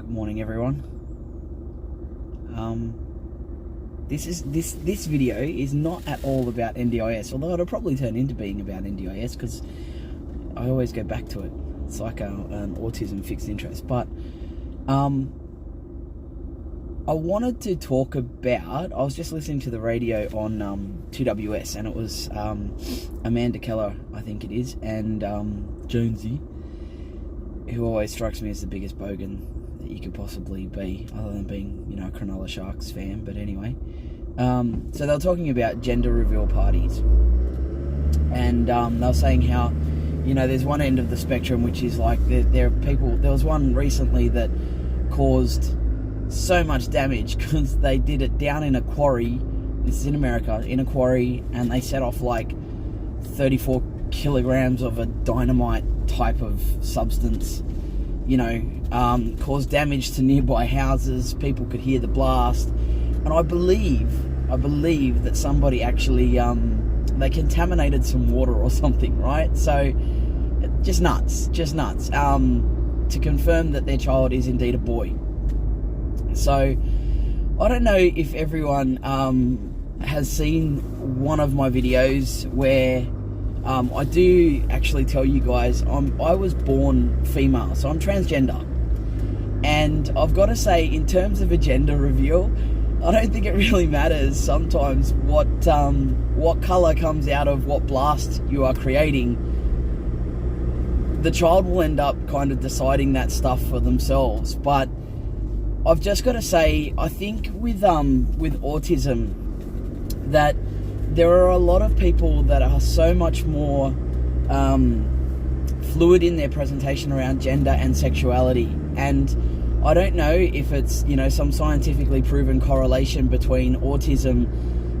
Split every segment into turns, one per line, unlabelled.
Morning, everyone. This video is not at all about NDIS, although it'll probably turn into being about NDIS because I always go back to it. It's like an autism fixed interest. But I wanted to talk about, I was just listening to the radio on 2WS, and it was Amanda Keller, I think it is, and Jonesy, who always strikes me as the biggest bogan that you could possibly be, other than being, you know, a Cronulla Sharks fan. But anyway, so they were talking about gender reveal parties, and they were saying how, you know, there's one end of the spectrum which is like there are people. There was one recently that caused so much damage because they did it down in a quarry. This is in America, in a quarry, and they set off like 34 kilograms of a dynamite type of substance, you know, caused damage to nearby houses. People could hear the blast, and I believe that somebody actually they contaminated some water or something, right? So just nuts to confirm that their child is indeed a boy. So I don't know if everyone has seen one of my videos where I do actually tell you guys I was born female, so I'm transgender. And I've got to say, in terms of a gender reveal, I don't think it really matters sometimes what colour comes out of what blast you are creating. The child will end up kind of deciding that stuff for themselves. But I've just got to say, I think with autism, that there are a lot of people that are so much more fluid in their presentation around gender and sexuality. And I don't know if it's, you know, some scientifically proven correlation between autism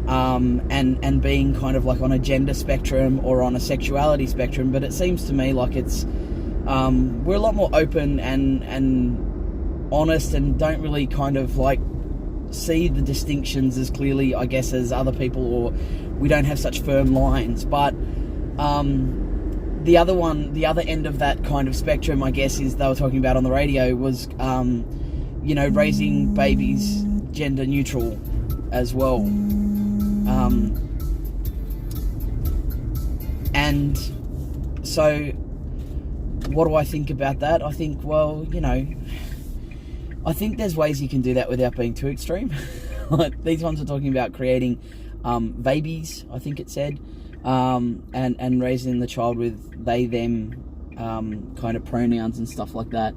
and being kind of like on a gender spectrum or on a sexuality spectrum, but it seems to me like it's we're a lot more open and honest, and don't really kind of like see the distinctions as clearly, I guess, as other people, or we don't have such firm lines. But the other end of that kind of spectrum, I guess, is they were talking about on the radio was you know, raising babies gender neutral as well. And so what do I think about that? I think, well, you know, I think there's ways you can do that without being too extreme. Like these ones are talking about creating babies, I think it said, and raising the child with they, them kind of pronouns and stuff like that.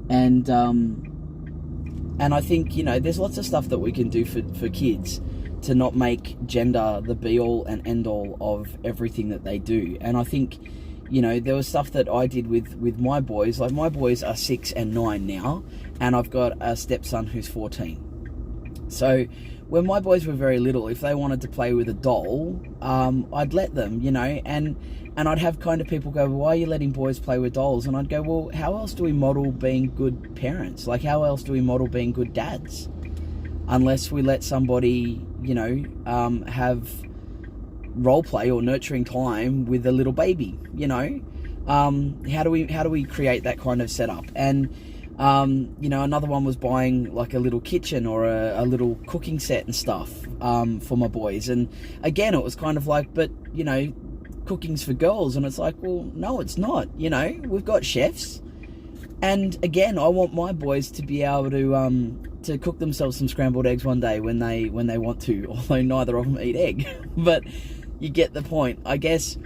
And I think, you know, there's lots of stuff that we can do for kids to not make gender the be-all and end-all of everything that they do. And I think, you know, there was stuff that I did with my boys. Like, my boys are 6 and 9 now, and I've got a stepson who's 14. So when my boys were very little, if they wanted to play with a doll, I'd let them, you know, and I'd have kind of people go, well, why are you letting boys play with dolls? And I'd go, well, how else do we model being good parents? Like, how else do we model being good dads? Unless we let somebody, you know, have role play or nurturing time with a little baby, you know. How do we create that kind of setup? And you know, another one was buying like a little kitchen or a little cooking set and stuff for my boys. And again, it was kind of like, but you know, cooking's for girls. And it's like, well, no, it's not. You know, we've got chefs. And again, I want my boys to be able to cook themselves some scrambled eggs one day when they want to, although neither of them eat egg. But you get the point. I guess,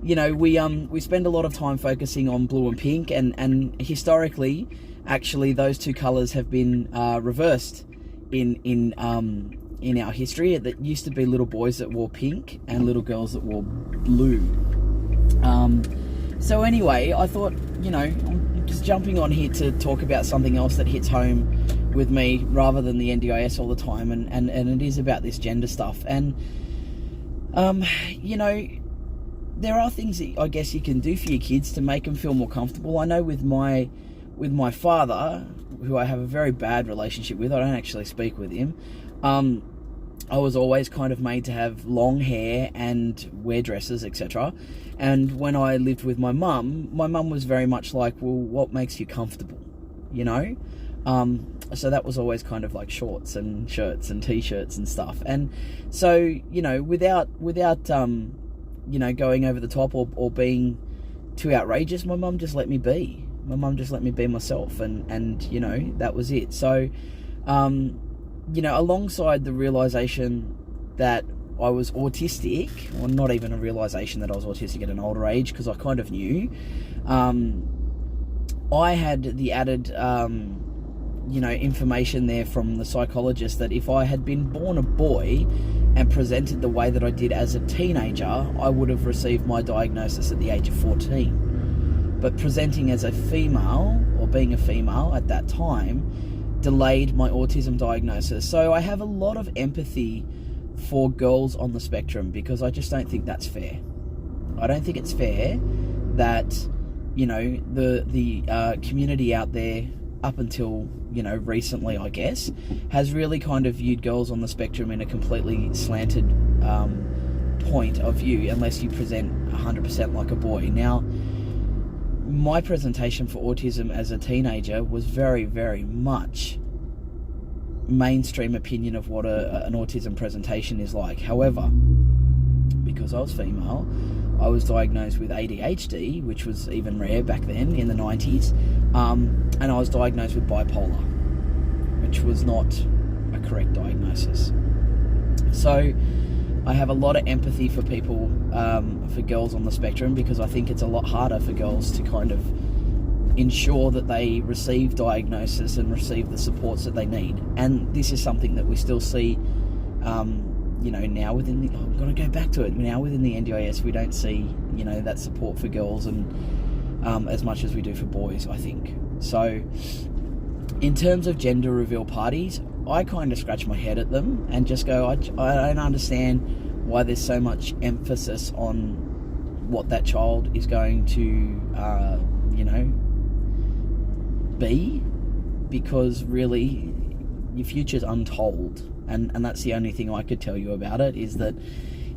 you know, we spend a lot of time focusing on blue and pink, and historically, actually, those two colours have been reversed in our history. That used to be little boys that wore pink and little girls that wore blue. So anyway, I thought, you know, I'm just jumping on here to talk about something else that hits home with me rather than the NDIS all the time, and it is about this gender stuff. And you know, there are things that I guess you can do for your kids to make them feel more comfortable. I know with my father, who I have a very bad relationship with, I don't actually speak with him. I was always kind of made to have long hair and wear dresses, etc. And when I lived with my mum was very much like, well, what makes you comfortable? You know? So that was always kind of like shorts and shirts and t-shirts and stuff. And so, you know, without you know, going over the top or being too outrageous, my mum just let me be. My mum just let me be myself, and you know, that was it. So, you know, alongside the realization that I was autistic, or not even a realization that I was autistic at an older age, because I kind of knew, I had the added, you know, information there from the psychologist that if I had been born a boy and presented the way that I did as a teenager, I would have received my diagnosis at the age of 14. But presenting as a female, or being a female at that time, delayed my autism diagnosis. So I have a lot of empathy for girls on the spectrum, because I just don't think that's fair. I don't think it's fair that, you know, the community out there, up until, you know, recently, I guess, has really kind of viewed girls on the spectrum in a completely slanted point of view, unless you present 100% like a boy. Now, my presentation for autism as a teenager was very, very much mainstream opinion of what an autism presentation is like. However, because I was female, I was diagnosed with ADHD, which was even rare back then in the 90s, and I was diagnosed with bipolar, which was not a correct diagnosis. So I have a lot of empathy for people, for girls on the spectrum, because I think it's a lot harder for girls to kind of ensure that they receive diagnosis and receive the supports that they need. And this is something that we still see, you know, now within the, I'm going to go back to it, now within the NDIS, we don't see, you know, that support for girls and as much as we do for boys, I think. So in terms of gender reveal parties, I kind of scratch my head at them and just go, I don't understand why there's so much emphasis on what that child is going to, you know, be, because really your future's untold. And that's the only thing I could tell you about it, is that,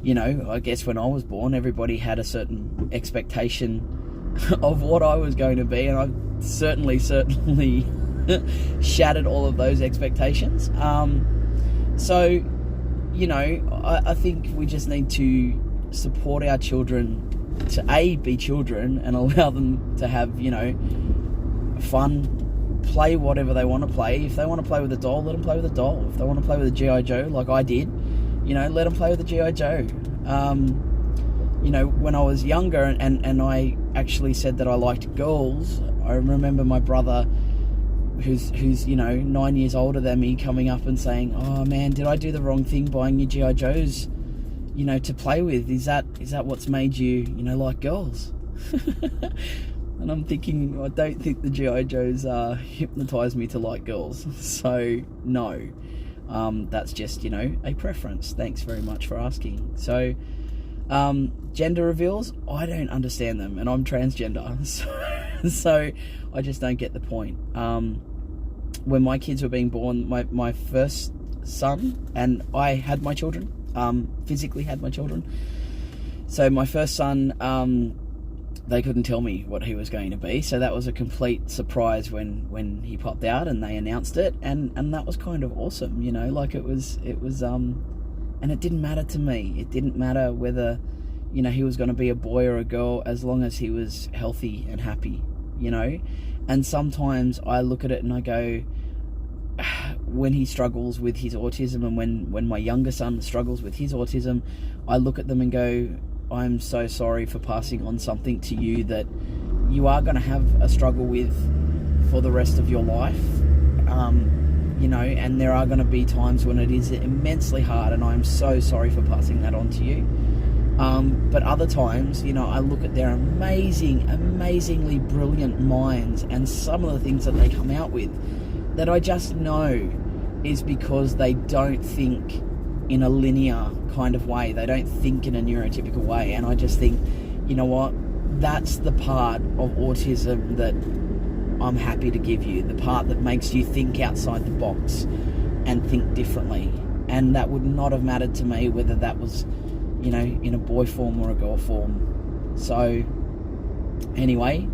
you know, I guess when I was born, everybody had a certain expectation of what I was going to be, and I've certainly shattered all of those expectations. So, you know, I think we just need to support our children to be children and allow them to have, you know, fun, play whatever they want to play. If they want to play with a doll, let them play with a doll. If they want to play with a G.I. Joe, like I did, you know, let them play with a G.I. Joe. You know, when I was younger and I actually said that I liked girls, I remember my brother, who's you know 9 years older than me, coming up and saying, "Oh man, did I do the wrong thing buying you G.I. Joes, you know, to play with? Is that what's made you, you know, like girls?" And I'm thinking, I don't think the G.I. Joes hypnotised me to like girls. So no, that's just, you know, a preference. Thanks very much for asking. So gender reveals, I don't understand them, and I'm transgender, so I just don't get the point. When my kids were being born, my first son, and I had my children, physically had my children. So my first son, they couldn't tell me what he was going to be, so that was a complete surprise when he popped out and they announced it, and that was kind of awesome, you know, like it was and it didn't matter to me. It didn't matter whether, you know, he was going to be a boy or a girl, as long as he was healthy and happy, you know. And sometimes I look at it and I go, when he struggles with his autism, and when my younger son struggles with his autism, I look at them and go, I'm so sorry for passing on something to you that you are going to have a struggle with for the rest of your life, you know, and there are going to be times when it is immensely hard, and I'm so sorry for passing that on to you. But other times, you know, I look at their amazingly brilliant minds and some of the things that they come out with that I just know is because they don't think in a linear kind of way. They don't think in a neurotypical way. And I just think, you know what, that's the part of autism that I'm happy to give you, the part that makes you think outside the box and think differently. And that would not have mattered to me whether that was, you know, in a boy form or a girl form. So anyway,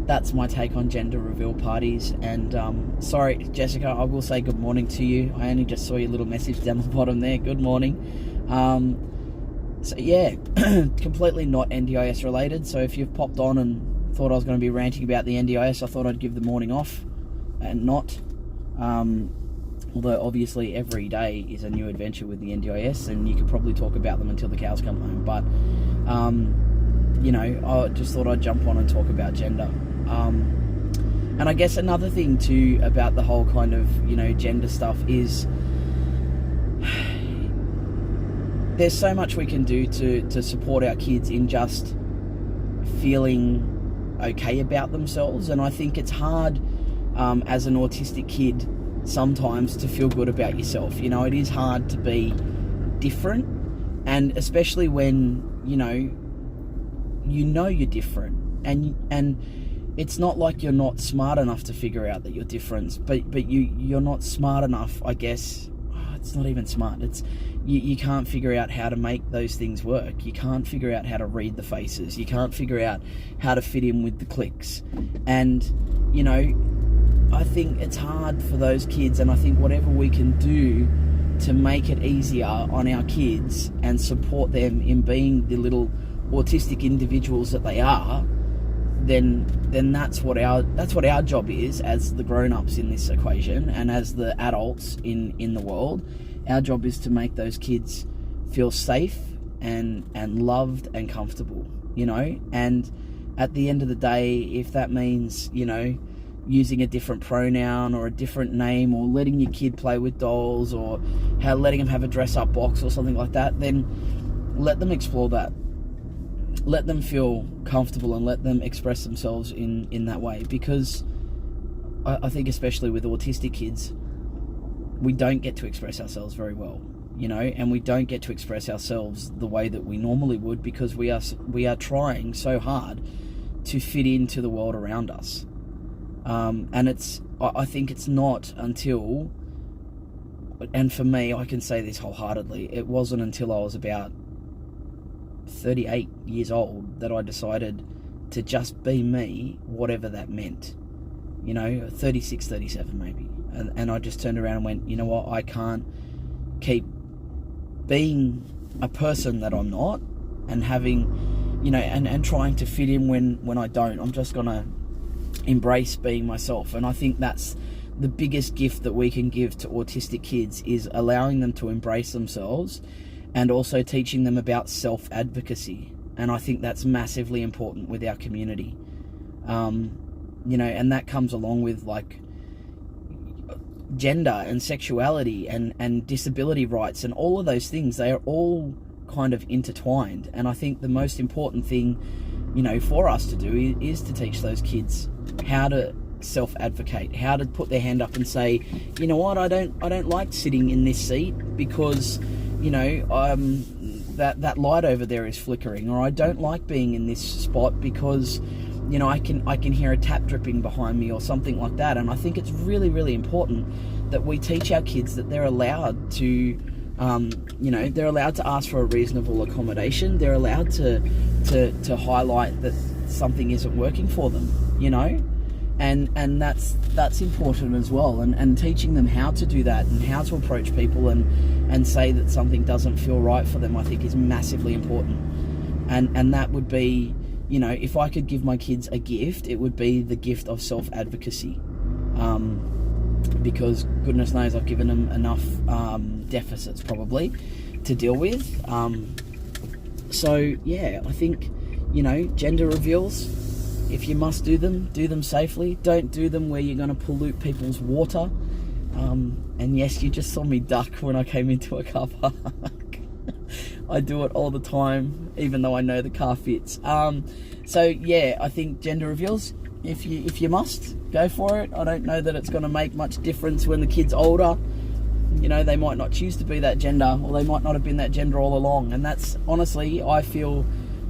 that's my take on gender reveal parties. And sorry, Jessica, I will say good morning to you. I only just saw your little message down the bottom there. Good morning. So yeah, completely not NDIS related. So if you've popped on and thought I was going to be ranting about the NDIS, I thought I'd give the morning off and not. Although obviously every day is a new adventure with the NDIS, and you could probably talk about them until the cows come home. But you know, I just thought I'd jump on and talk about gender. And I guess another thing too about the whole kind of, you know, gender stuff is there's so much we can do to support our kids in just feeling okay about themselves. And I think it's hard as an autistic kid sometimes to feel good about yourself. You know, it is hard to be different, and especially when you know you're different, and it's not like you're not smart enough to figure out that you're different, but you're not smart enough, I guess. It's not even smart. It's you can't figure out how to make those things work. You can't figure out how to read the faces. You can't figure out how to fit in with the cliques. And you know, I think it's hard for those kids, and I think whatever we can do to make it easier on our kids and support them in being the little autistic individuals that they are, then that's what our job is as the grown-ups in this equation, and as the adults in the world. Our job is to make those kids feel safe and loved and comfortable, you know. And at the end of the day, if that means, you know, using a different pronoun or a different name, or letting your kid play with dolls, or letting them have a dress-up box or something like that, then let them explore that. Let them feel comfortable and let them express themselves in that way. Because I think especially with autistic kids, we don't get to express ourselves very well, you know, and we don't get to express ourselves the way that we normally would, because we are trying so hard to fit into the world around us. And I think it's not until, and for me, I can say this wholeheartedly, it wasn't until I was about 38 years old that I decided to just be me, whatever that meant. You know, 36, 37 maybe. And I just turned around and went, you know what, I can't keep being a person that I'm not, and having, you know, and trying to fit in when I don't. I'm just gonna embrace being myself. And I think that's the biggest gift that we can give to autistic kids, is allowing them to embrace themselves, and also teaching them about self-advocacy. And I think that's massively important with our community. You know, and that comes along with like gender and sexuality and disability rights and all of those things. They are all kind of intertwined. And I think the most important thing, you know, for us to do is to teach those kids how to self-advocate, how to put their hand up and say, you know what, I don't like sitting in this seat because, you know, that light over there is flickering, or I don't like being in this spot because, you know, I can hear a tap dripping behind me, or something like that. And I think it's really, really important that we teach our kids that they're allowed to, you know, they're allowed to ask for a reasonable accommodation. They're allowed to highlight that something isn't working for them, you know, and that's important as well. And teaching them how to do that, and how to approach people and say that something doesn't feel right for them, I think is massively important. And that would be, you know, if I could give my kids a gift, it would be the gift of self-advocacy. Because goodness knows I've given them enough deficits probably to deal with. So yeah, I think, you know, gender reveals, if you must do them safely. Don't do them where you're going to pollute people's water. And yes, you just saw me duck when I came into a car park. I do it all the time, even though I know the car fits. So yeah, I think gender reveals, if you must, go for it. I don't know that it's going to make much difference when the kid's older. You know, they might not choose to be that gender, or they might not have been that gender all along. And that's, honestly, I feel,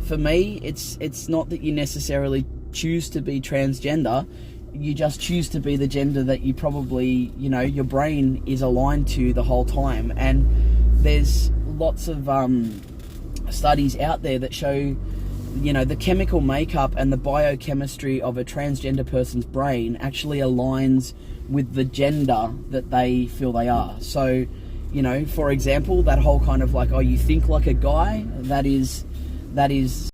for me, it's not that you necessarily choose to be transgender. You just choose to be the gender that you probably, you know, your brain is aligned to the whole time. And there's lots of studies out there that show you know, the chemical makeup and the biochemistry of a transgender person's brain actually aligns with the gender that they feel they are. So, you know, for example, that whole kind of like, oh, you think like a guy, that is